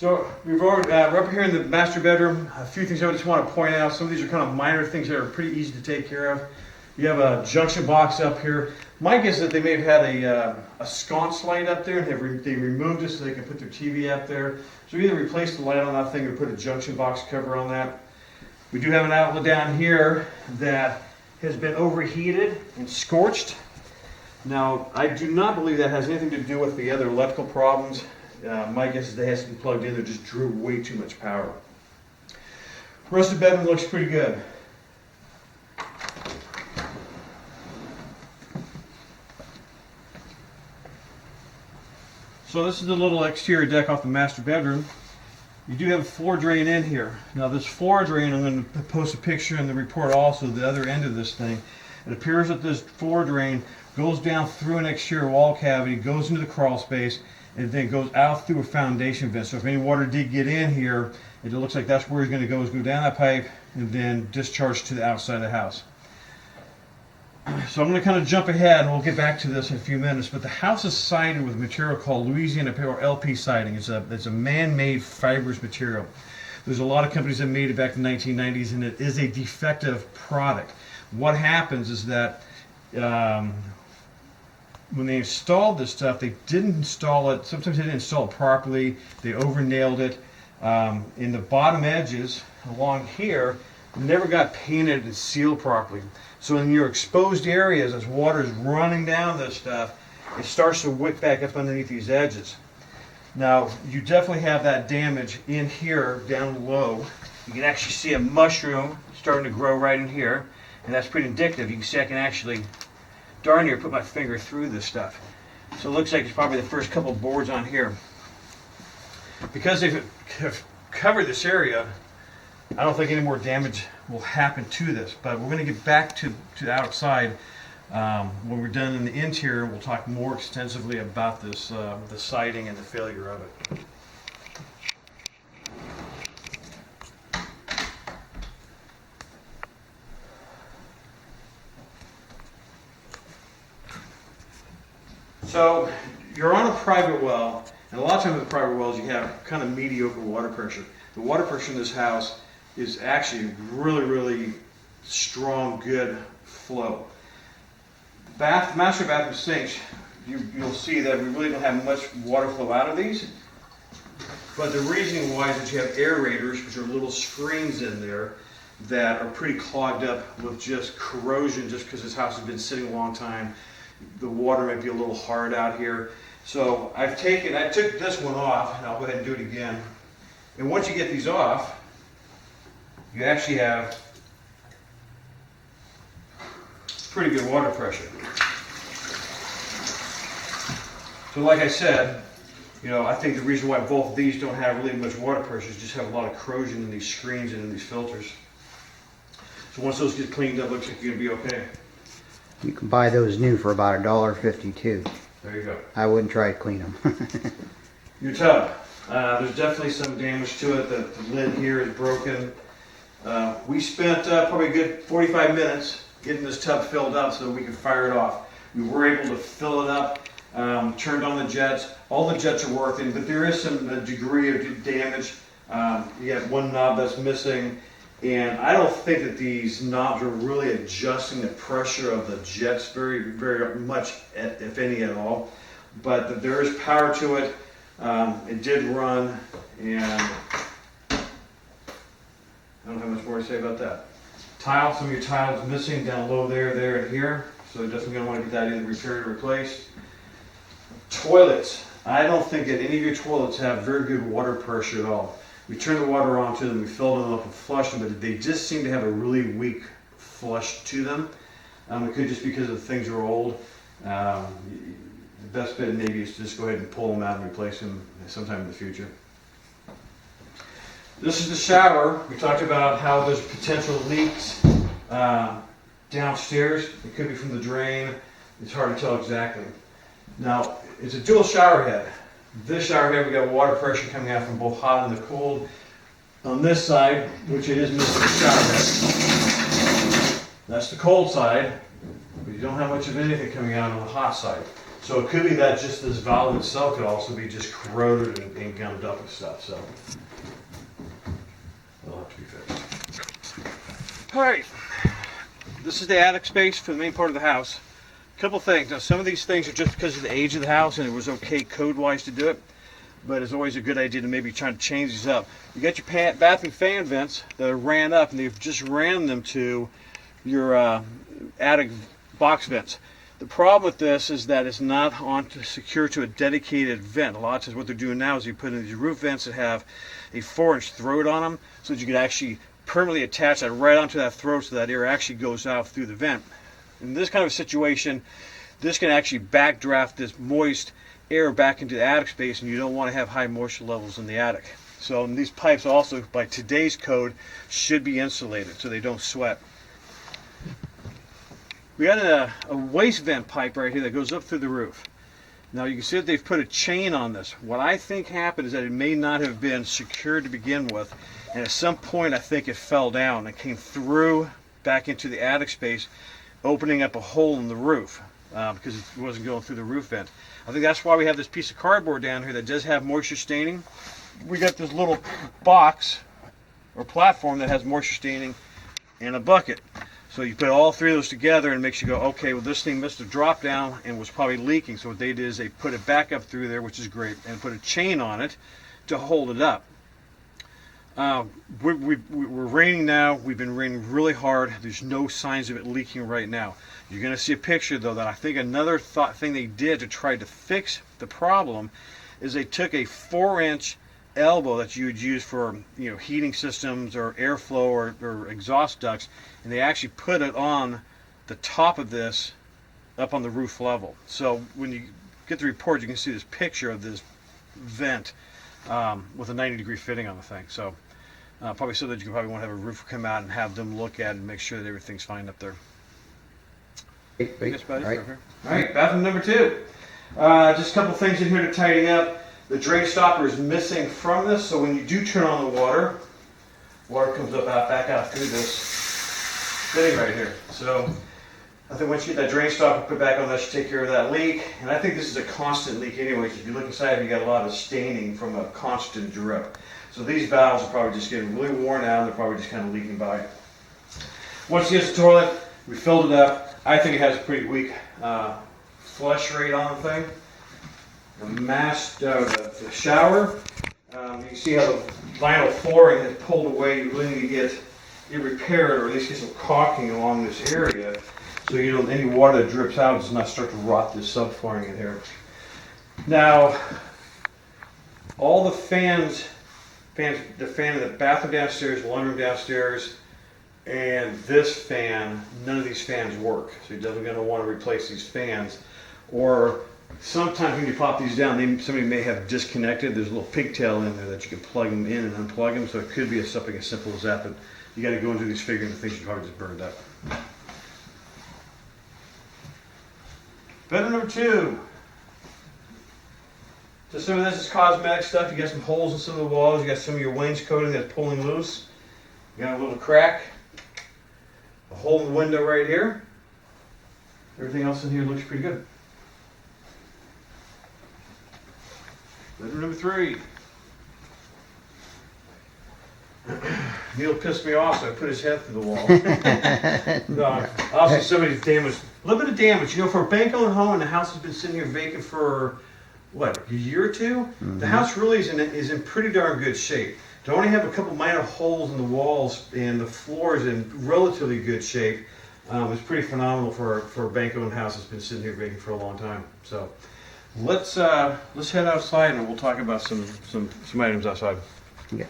So we're up here in the master bedroom. A few things I just want to point out. Some of these are kind of minor things that are pretty easy to take care of. You have a junction box up here. My guess is that they may have had a sconce light up there, and they removed it so they can put their TV up there. So either replace the light on that thing or put a junction box cover on that. We do have an outlet down here that has been overheated and scorched. Now, I do not believe that has anything to do with the other electrical problems. My guess is they has to be plugged in. They just drew way too much power. The rest of the bedroom looks pretty good. So this is the little exterior deck off the master bedroom. You do have a floor drain in here. Now this floor drain, I'm going to post a picture in the report also, the other end of this thing. It appears that this floor drain goes down through an exterior wall cavity, goes into the crawl space, and then goes out through a foundation vent. So if any water did get in here, it looks like that's where it's going to go, is go down that pipe and then discharge to the outside of the house. So I'm going to kind of jump ahead, and we'll get back to this in a few minutes, but the house is sided with material called Louisiana or LP siding. It's a man-made fibrous material. There's a lot of companies that made it back in the 1990s, and it is a defective product. What happens is that when they installed this stuff, they didn't install it, sometimes they didn't install it properly, they over-nailed it. In the bottom edges along here, never got painted and sealed properly. So in your exposed areas, as water is running down this stuff, it starts to wick back up underneath these edges. Now, you definitely have that damage in here, down low. You can actually see a mushroom starting to grow right in here, and that's pretty indicative. You can see I can actually darn near put my finger through this stuff. So it looks like it's probably the first couple of boards on here. Because they've covered this area, I don't think any more damage will happen to this, but we're going to get back to the outside when we're done in the interior. We'll talk more extensively about this, the siding and the failure of it. So you're on a private well, and a lot of times with private wells you have kind of mediocre water pressure. The water pressure in this house is actually really strong, good flow. Master bathroom sinks, you'll see that we really don't have much water flow out of these. But the reasoning why is that you have aerators, which are little screens in there that are pretty clogged up with just corrosion, just because this house has been sitting a long time. The water might be a little hard out here. So I took this one off, and I'll go ahead and do it again. And once you get these off, you actually have pretty good water pressure. So like I said, I think the reason why both of these don't have really much water pressure is just have a lot of corrosion in these screens and in these filters. So once those get cleaned up, it looks like you're going to be okay. You can buy those new for about $1.52. There you go. I wouldn't try to clean them. Your tub. There's definitely some damage to it. The lid here is broken. We spent probably a good 45 minutes getting this tub filled up so that we could fire it off. We were able to fill it up, turned on the jets. All the jets are working, but there is some degree of damage. You have one knob that's missing, and I don't think that these knobs are really adjusting the pressure of the jets very much, if any at all. But there is power to it. It did run, and I don't have much more to say about that. Tile, some of your tiles missing down low there, and here. So you're definitely going to want to get that either repaired or replaced. Toilets. I don't think that any of your toilets have very good water pressure at all. We turned the water on to them, we filled them up and flushed them, but they just seem to have a really weak flush to them. It could just because the things are old. The best bet maybe is to just go ahead and pull them out and replace them sometime in the future. This is the shower. We talked about how there's potential leaks downstairs. It could be from the drain. It's hard to tell exactly. Now, it's a dual shower head. This shower head, we got water pressure coming out from both hot and the cold. On this side, which it is missing the shower head. That's the cold side, but you don't have much of anything coming out on the hot side. So it could be that just this valve itself could also be just corroded and gummed up and stuff, so it'll have to be fixed. All right, this is the attic space for the main part of the house. A couple things. Now, some of these things are just because of the age of the house and it was okay code-wise to do it, but it's always a good idea to maybe try to change these up. You got your bathroom fan vents that are ran up, and they've just ran them to your attic box vents. The problem with this is that it's not secure to a dedicated vent. A lot of times what they're doing now is you put in these roof vents that have a 4-inch throat on them so that you can actually permanently attach that right onto that throat so that air actually goes out through the vent. In this kind of a situation, this can actually backdraft this moist air back into the attic space, and you don't want to have high moisture levels in the attic. So these pipes also, by today's code, should be insulated so they don't sweat. We got a waste vent pipe right here that goes up through the roof. Now you can see that they've put a chain on this. What I think happened is that it may not have been secured to begin with, and at some point I think it fell down and came through back into the attic space, opening up a hole in the roof because it wasn't going through the roof vent. I think that's why we have this piece of cardboard down here that does have moisture staining. We got this little box or platform that has moisture staining and a bucket. So you put all three of those together and it makes you go, okay, well this thing must have dropped down and was probably leaking. So what they did is they put it back up through there, which is great, and put a chain on it to hold it up. We're raining now. We've been raining really hard. There's no signs of it leaking right now. You're going to see a picture though that I think another thing they did to try to fix the problem is they took a 4-inch elbow that you would use for heating systems or airflow or exhaust ducts, and they actually put it on the top of this up on the roof level. So when you get the report, you can see this picture of this vent with a 90-degree fitting on the thing. So probably so that you can probably want to have a roofer come out and have them look at it and make sure that everything's fine up there. All right. All right, bathroom number 2. Just a couple things in here to tidy up. The drain stopper is missing from this, so when you do turn on the water comes up back out through this fitting right here. So I think once you get that drain stopper put back on, that should take care of that leak. And I think this is a constant leak anyways. If you look inside, you got a lot of staining from a constant drip. So these valves are probably just getting really worn out, and they're probably just kind of leaking by. Once you get the toilet, we filled it up. I think it has a pretty weak flush rate on the thing. The shower, you can see how the vinyl flooring has pulled away. You really need to get it repaired, or at least get some caulking along this area, so any water that drips out does not start to rot this subflooring in here. Now, all the fans, the fan in the bathroom downstairs, the laundry room downstairs, and this fan, none of these fans work. So you're definitely going to want to replace these fans, or sometimes when you pop these down, somebody may have disconnected. There's a little pigtail in there that you can plug them in and unplug them, so it could be something as simple as that, but you got to go into these figuring the things you probably just burned up. Bedroom number 2. So some of this is cosmetic stuff. You got some holes in some of the walls. You got some of your wainscoting that's pulling loose. You got a little crack. A hole in the window right here. Everything else in here looks pretty good. Bedroom number 3. Neil pissed me off, so I put his head through the wall. Also, somebody's damaged. A little bit of damage. For a bank-owned home, and the house has been sitting here vacant for, what, a year or two? Mm-hmm. The house really is in pretty darn good shape. To only have a couple minor holes in the walls and the floor is in relatively good shape is pretty phenomenal for a bank-owned house that's been sitting here vacant for a long time. So let's head outside and we'll talk about some items outside. Yeah.